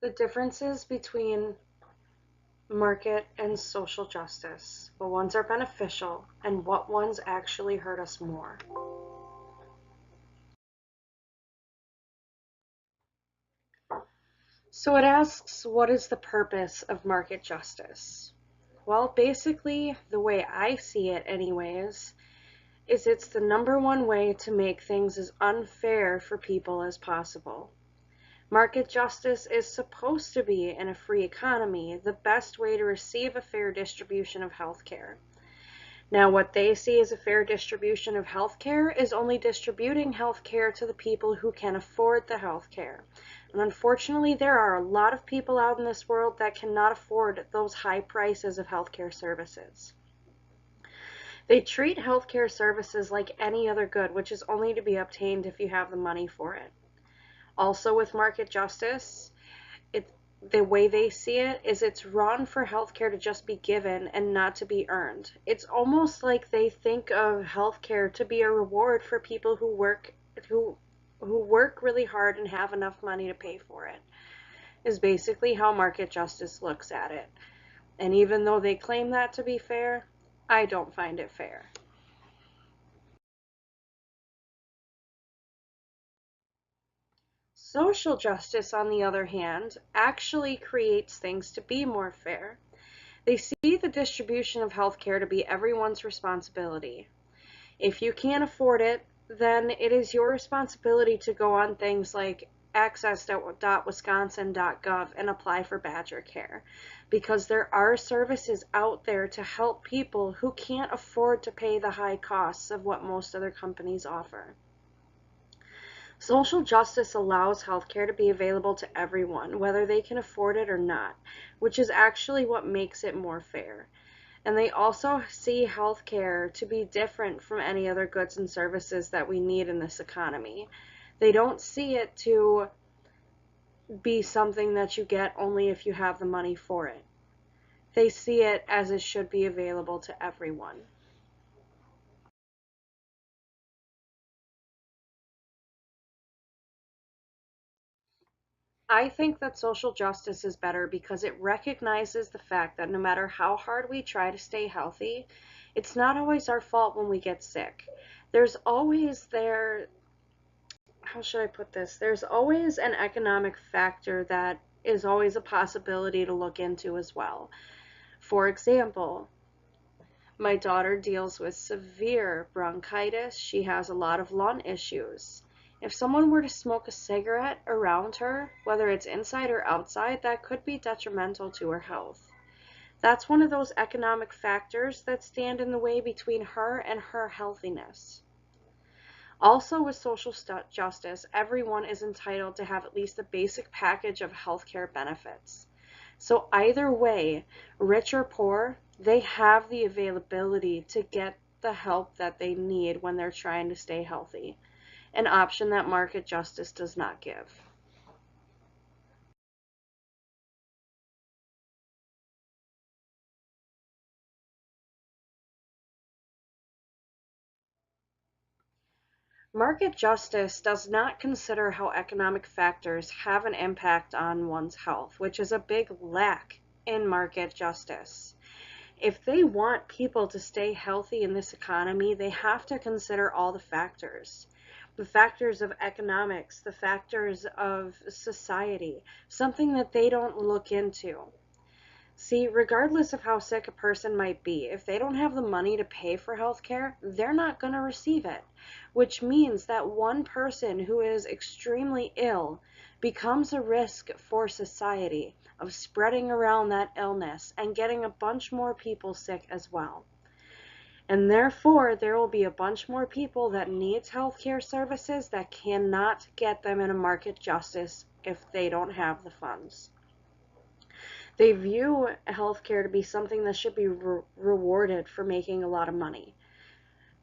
The differences between market and social justice. What ones are beneficial and what ones actually hurt us more. So it asks, what is the purpose of market justice? Well, basically, the way I see it anyways, is it's the number one way to make things as unfair for people as possible. Market justice is supposed to be, in a free economy, the best way to receive a fair distribution of healthcare. Now, what they see as a fair distribution of healthcare is only distributing healthcare to the people who can afford the healthcare. And unfortunately, there are a lot of people out in this world that cannot afford those high prices of healthcare services. They treat healthcare services like any other good, which is only to be obtained if you have the money for it. Also, with market justice, the way they see it is it's wrong for healthcare to just be given and not to be earned. It's almost like they think of healthcare to be a reward for people who work really hard and have enough money to pay for it. Is basically how market justice looks at it. And even though they claim that to be fair, I don't find it fair. Social justice, on the other hand, actually creates things to be more fair. They see the distribution of healthcare to be everyone's responsibility. If you can't afford it, then it is your responsibility to go on things like access.wisconsin.gov and apply for Badger Care, because there are services out there to help people who can't afford to pay the high costs of what most other companies offer. Social justice allows healthcare to be available to everyone, whether they can afford it or not, which is actually what makes it more fair. And they also see healthcare to be different from any other goods and services that we need in this economy. They don't see it to be something that you get only if you have the money for it. They see it as it should be available to everyone. I think that social justice is better because it recognizes the fact that no matter how hard we try to stay healthy, it's not always our fault when we get sick. There's always how should I put this? There's always an economic factor that is always a possibility to look into as well. For example, my daughter deals with severe bronchitis. She has a lot of lung issues. If someone were to smoke a cigarette around her, whether it's inside or outside, that could be detrimental to her health. That's one of those economic factors that stand in the way between her and her healthiness. Also, with social justice, everyone is entitled to have at least a basic package of healthcare benefits. So either way, rich or poor, they have the availability to get the help that they need when they're trying to stay healthy, an option that market justice does not give. Market justice does not consider how economic factors have an impact on one's health, which is a big lack in market justice. If they want people to stay healthy in this economy, they have to consider all the factors of economics, the factors of society, something that they don't look into. See, regardless of how sick a person might be, if they don't have the money to pay for health care, they're not going to receive it, which means that one person who is extremely ill becomes a risk for society of spreading around that illness and getting a bunch more people sick as well. And therefore, there will be a bunch more people that needs healthcare services that cannot get them in a market justice if they don't have the funds. They view healthcare to be something that should be rewarded for making a lot of money.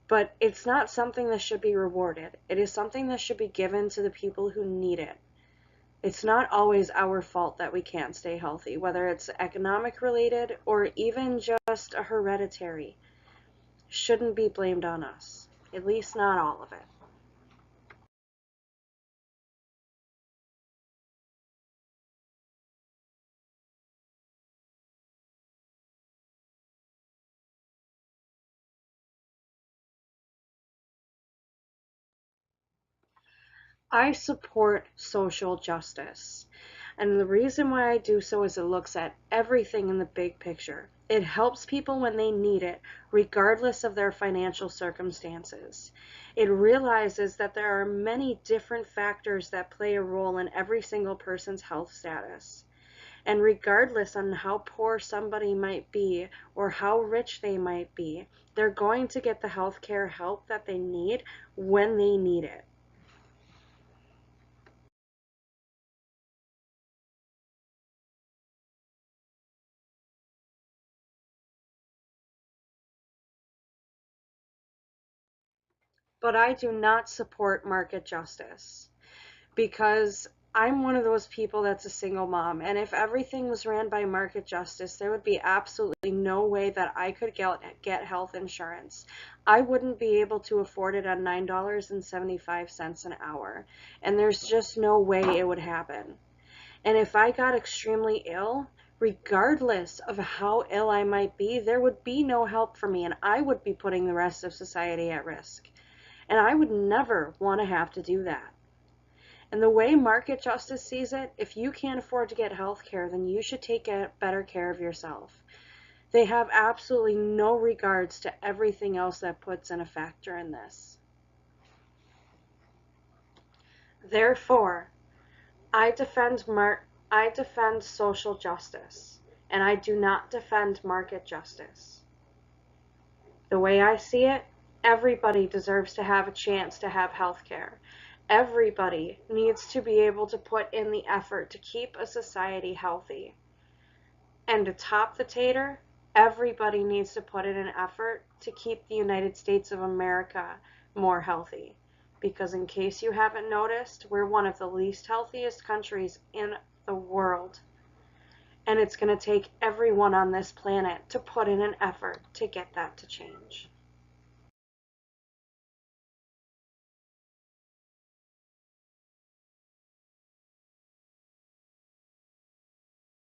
But it's not something that should be rewarded. It is something that should be given to the people who need it. It's not always our fault that we can't stay healthy, whether it's economic related or even just a hereditary. Shouldn't be blamed on us. At least not all of it. I support social justice. And the reason why I do so is it looks at everything in the big picture. It helps people when they need it, regardless of their financial circumstances. It realizes that there are many different factors that play a role in every single person's health status. And regardless on how poor somebody might be or how rich they might be, they're going to get the healthcare help that they need when they need it. But I do not support market justice because I'm one of those people that's a single mom. And if everything was ran by market justice, there would be absolutely no way that I could get health insurance. I wouldn't be able to afford it on $9.75 an hour. And there's just no way it would happen. And if I got extremely ill, regardless of how ill I might be, there would be no help for me and I would be putting the rest of society at risk. And I would never want to have to do that. And the way market justice sees it, if you can't afford to get health care, then you should take better care of yourself. They have absolutely no regards to everything else that puts in a factor in this. Therefore, I defend social justice, and I do not defend market justice. The way I see it, everybody deserves to have a chance to have health care. Everybody needs to be able to put in the effort to keep a society healthy. And to top the tater, everybody needs to put in an effort to keep the United States of America more healthy. Because in case you haven't noticed, we're one of the least healthiest countries in the world. And it's going to take everyone on this planet to put in an effort to get that to change.